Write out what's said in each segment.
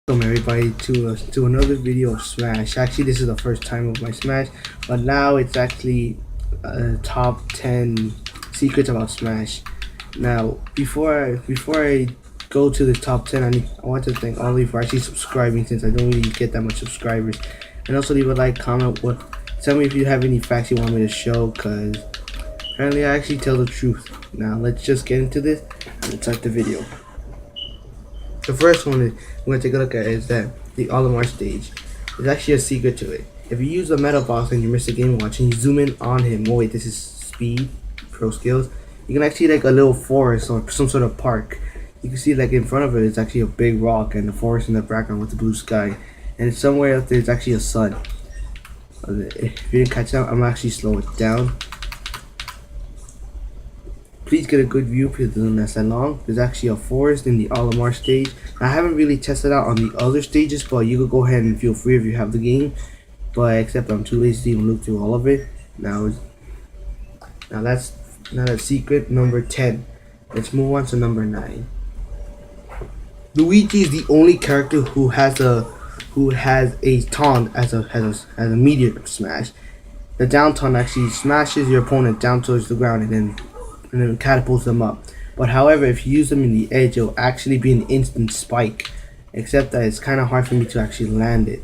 Welcome everybody to another video of Smash. Actually, this is the first time of my Smash, but now it's actually top 10 secrets about Smash. Now, before I go to the top 10, I want to thank all of you for actually subscribing, since I don't really get that much subscribers, and also leave a like, comment, tell me if you have any facts you want me to show, because apparently I actually tell the truth. Now let's just get into this and start the video. The first one we're going to take a look at is that the Olimar stage. There's actually a secret to it. If you use the Meta Box and you miss a game watch and you zoom in on him, oh wait, this is speed, pro skills, you can actually see like a little forest or some sort of park. You can see like in front of it is actually a big rock and the forest in the background with the blue sky. And somewhere out there is actually a sun. If you didn't catch that, I'm actually slow it down. Please get a good view because it doesn't last that long. There's actually a forest in the Olimar stage. I haven't really tested out on the other stages, but you could go ahead and feel free if you have the game. But except I'm too lazy to even look through all of it. Now that's secret number 10. Let's move on to number 9. Luigi is the only character who has a taunt as a meteor smash. The down taunt actually smashes your opponent down towards the ground and then catapults them up. But however, if you use them in the edge, it'll actually be an instant spike, except that it's kind of hard for me to actually land it.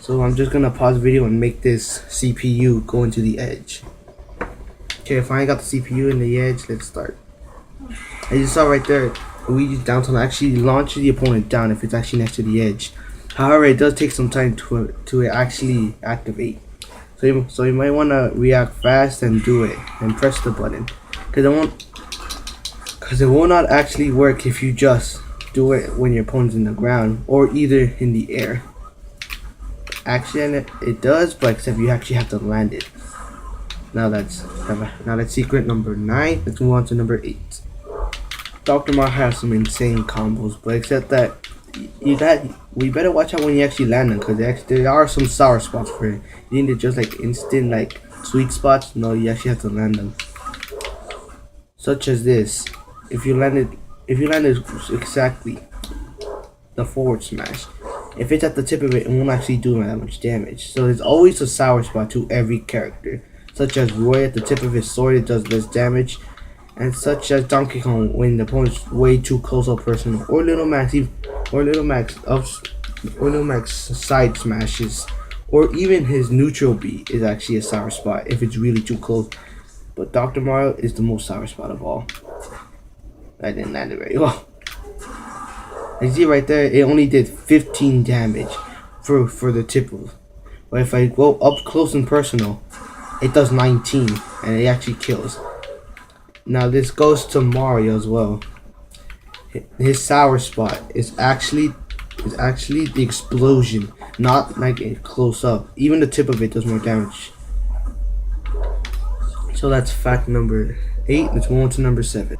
So I'm just gonna pause the video and make this CPU go into the edge. Okay, if I got the CPU in the edge, let's start. As you saw right there, Luigi's down tilt actually launches the opponent down if it's actually next to the edge. However, it does take some time to actually activate. So you might want to react fast and do it and press the button. Because it will not actually work if you just do it when your opponent's in the ground or either in the air. Actually, it does, but except you actually have to land it. Now that's secret number 9. Let's move on to number 8. Dr. Mario has some insane combos, but except that we better watch out when you actually land them, because there are some sour spots for it. You need to just like instant like sweet spots. No, you actually have to land them. Such as this. If you land it exactly the forward smash, if it's at the tip of it, it won't actually do that much damage. So there's always a sour spot to every character, such as Roy at the tip of his sword, it does less damage, and such as Donkey Kong when the opponent's way too close up personal, or Little Max side smashes, or even his neutral B is actually a sour spot if it's really too close. But Dr. Mario is the most sour spot of all. I didn't land it very well. As you see right there, it only did 15 damage for the tip of. But if I go up close and personal, it does 19 and it actually kills. Now this goes to Mario as well. His sour spot is actually the explosion, not like a close up. Even the tip of it does more damage. So that's fact number 8. Let's move on to number 7.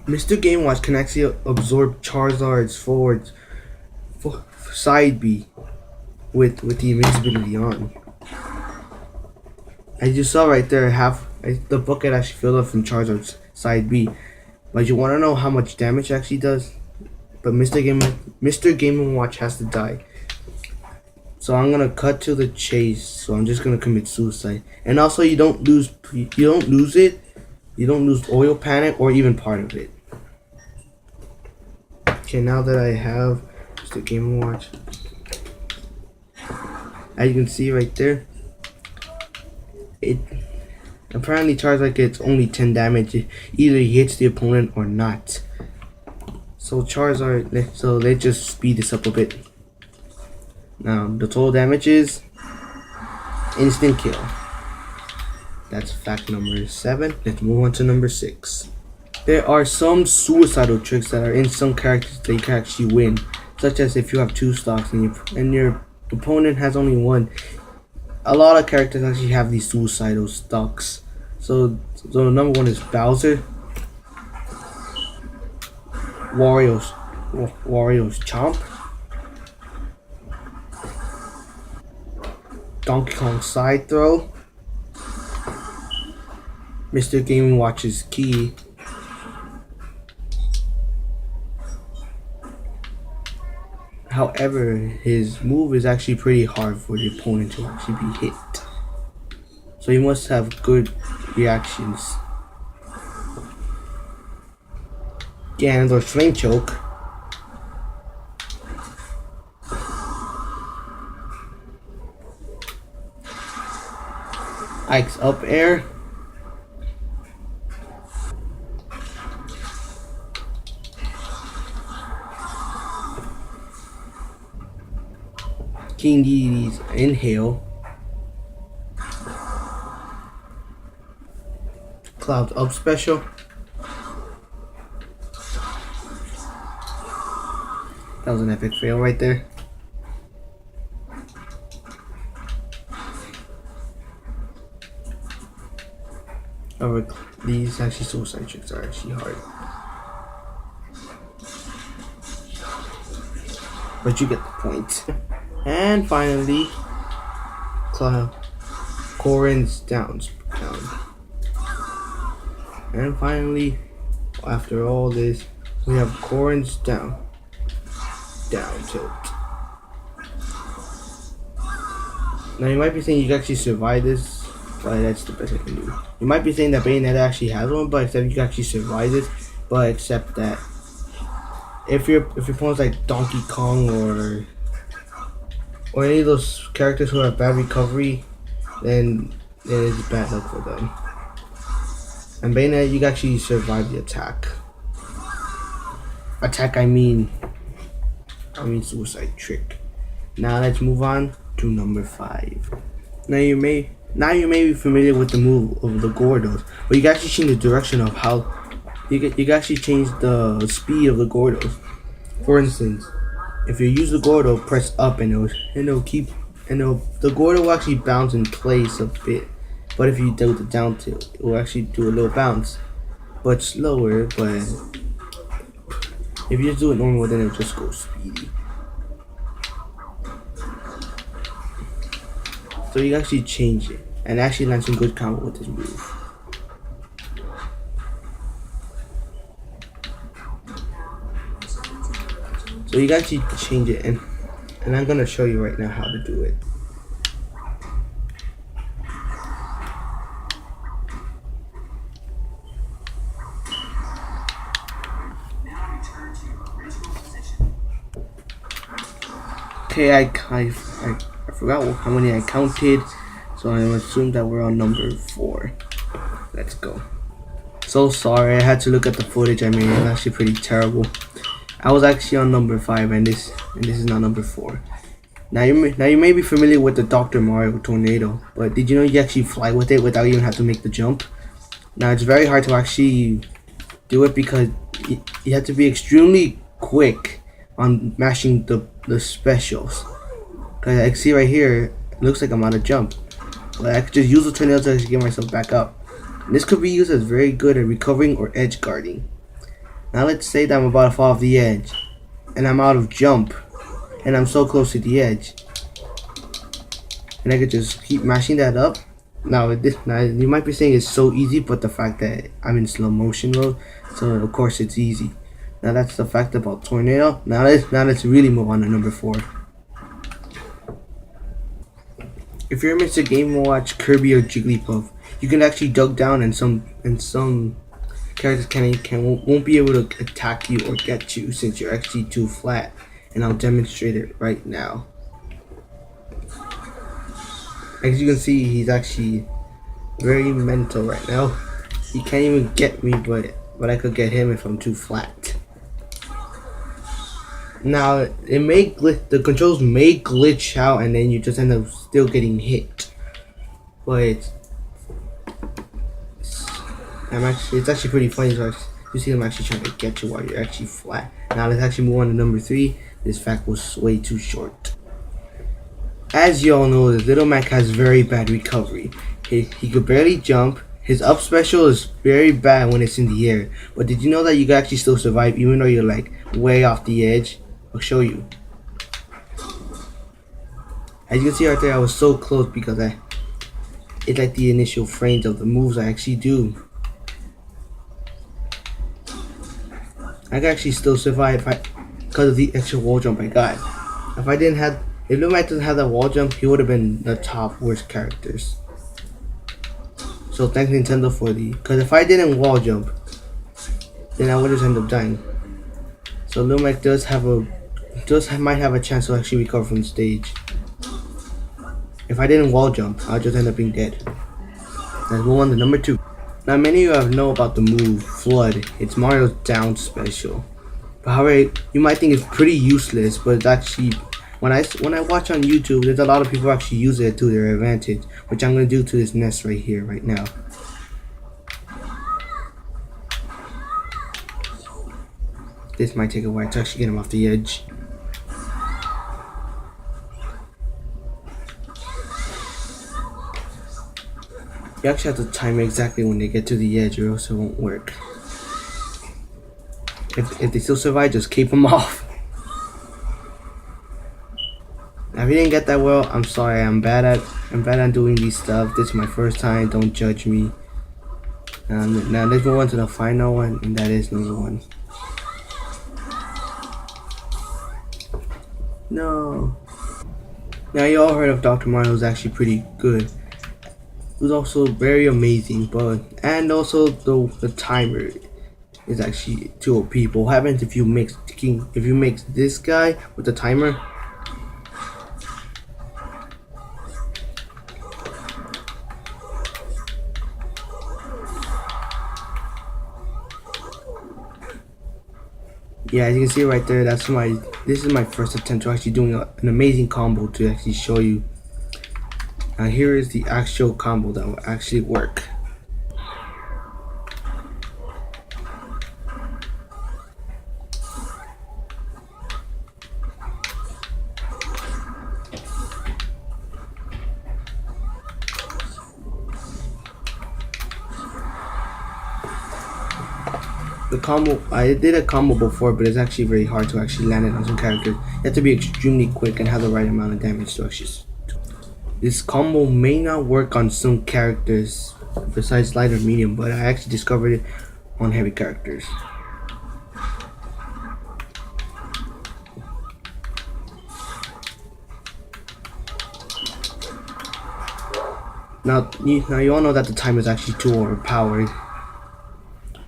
Mr. Game Watch can actually absorb Charizard's forward side B with the invincibility on. As you saw right there, the bucket actually filled up from Charizard's side B. But you want to know how much damage it actually does? But Mr. Game Watch has to die. So I'm gonna cut to the chase. So I'm just gonna commit suicide. And also, you don't lose it. You don't lose oil panic or even part of it. Okay, now that I have Mr. Game Watch, as you can see right there, it apparently Charizard gets only 10 damage. Either he hits the opponent or not. So let's just speed this up a bit. Now the total damage is instant kill. That's fact number 7. Let's move on to number 6. There are some suicidal tricks that are in some characters that you can actually win, such as if you have 2 stocks and your opponent has only 1. A lot of characters actually have these suicidal stocks. So number 1 is Bowser, Wario's Chomp, Donkey Kong side throw, Mr. Game & Watch's key, However, his move is actually pretty hard for the opponent to actually be hit. So he must have good reactions. Can't handle flame choke. Ike's up air. King Dedede's inhale. Cloud's up special. That was an epic fail right there. However, these actually suicide tricks are actually hard. But you get the point. And finally, Corrin's down. And finally, after all this, we have Corrin's down tilt. Now you might be saying you can actually survive this, but that's the best I can do. You might be saying that Bayonetta actually has one, but except you can actually survive this, but except that if your opponent's like Donkey Kong or any of those characters who have bad recovery, then it is bad luck for them. And Bayonetta, you can actually survive the attack. I mean suicide trick. Now let's move on to number 5. Now you may be familiar with the move of the Gordos, but you can actually change the direction of how you can actually change the speed of the Gordos. For instance, if you use the Gordo, press up and the Gordo will actually bounce in place a bit. But if you do the down tilt, it will actually do a little bounce, but slower. But if you just do it normal, then it'll just go speedy. So you actually change it and actually land some good combo with this move. So you can actually change it, and I'm gonna show you right now how to do it. Okay, I forgot how many I counted, so I assume that we're on number 4. Let's go. So sorry, I had to look at the footage I made. It was actually pretty terrible. I was actually on number 5, and this is now number 4. Now you may be familiar with the Dr. Mario tornado, but did you know you actually fly with it without even have to make the jump? Now it's very hard to actually do it because you have to be extremely quick on mashing the specials. Cause I can see right here, it looks like I'm out of jump, but I could just use the tornado to actually get myself back up. And this could be used as very good at recovering or edge guarding. Now let's say that I'm about to fall off the edge, and I'm out of jump, and I'm so close to the edge, and I could just keep mashing that up. Now you might be saying it's so easy, but the fact that I'm in slow motion mode, so of course it's easy. Now that's the fact about tornado. Now let's really move on to number 4. If you're Mr. Game & Watch Kirby or Jigglypuff, you can actually duck down, and some characters won't be able to attack you or get you since you're actually too flat. And I'll demonstrate it right now. As you can see, he's actually very mental right now. He can't even get me, but I could get him if I'm too flat. Now the controls may glitch out, and then you just end up still getting hit. But it's actually pretty funny. So you see them actually trying to get you while you're actually flat. Now let's actually move on to number 3. This fact was way too short. As you all know, the Little Mac has very bad recovery. He could barely jump. His up special is very bad when it's in the air. But did you know that you can actually still survive even though you're like way off the edge? I'll show you. As you can see right there, I was so close because it's like the initial frames of the moves I actually do. I can actually still survive because of the extra wall jump I got. if Little Mac doesn't have that wall jump, he would have been the top worst characters. So thanks Nintendo for because if I didn't wall jump, then I would just end up dying. So Little Mac might have a chance to actually recover from the stage. If I didn't wall jump, I'll just end up being dead. Let's move on to number 2. Now many of you know about the move Flood. It's Mario's down special. But however, you might think it's pretty useless, but it's actually when I watch on YouTube, there's a lot of people actually use it to their advantage, which I'm gonna do to this nest right here, right now. This might take a while to actually get him off the edge. You actually have to time it exactly when they get to the edge, or else it won't work. If they still survive, just keep them off. Now, if you didn't get that well, I'm sorry. I'm bad at doing these stuff. This is my first time. Don't judge me. Now let's move on to the final one, and that is number 1. No. Now you all heard of Dr. Mario, who's actually pretty good. Who's also very amazing, and also the timer is actually 2 OP. What happens if you mix this guy with the timer? Yeah, as you can see right there, this is my first attempt to actually doing an amazing combo to actually show you. Now here is the actual combo that will actually work. The combo, I did a combo before, but it's actually very hard to actually land it on some characters. You have to be extremely quick and have the right amount of damage to actually. This combo may not work on some characters besides light or medium, but I actually discovered it on heavy characters. Now you all know that the time is actually too overpowered.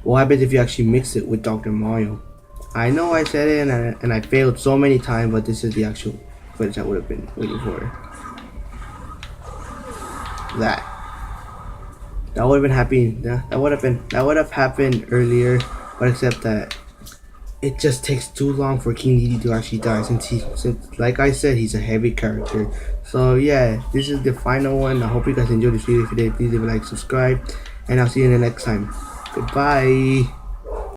What happens if you actually mix it with Dr. Mario? I know I said it and I failed so many times, but this is the actual footage I would have been waiting for. That would have been happening. That would have happened earlier, but except that it just takes too long for King Dedede to actually die, since like I said, he's a heavy character. So yeah, this is the final one. I hope you guys enjoyed this video. If you did, please leave a like, subscribe, and I'll see you in the next time. Goodbye.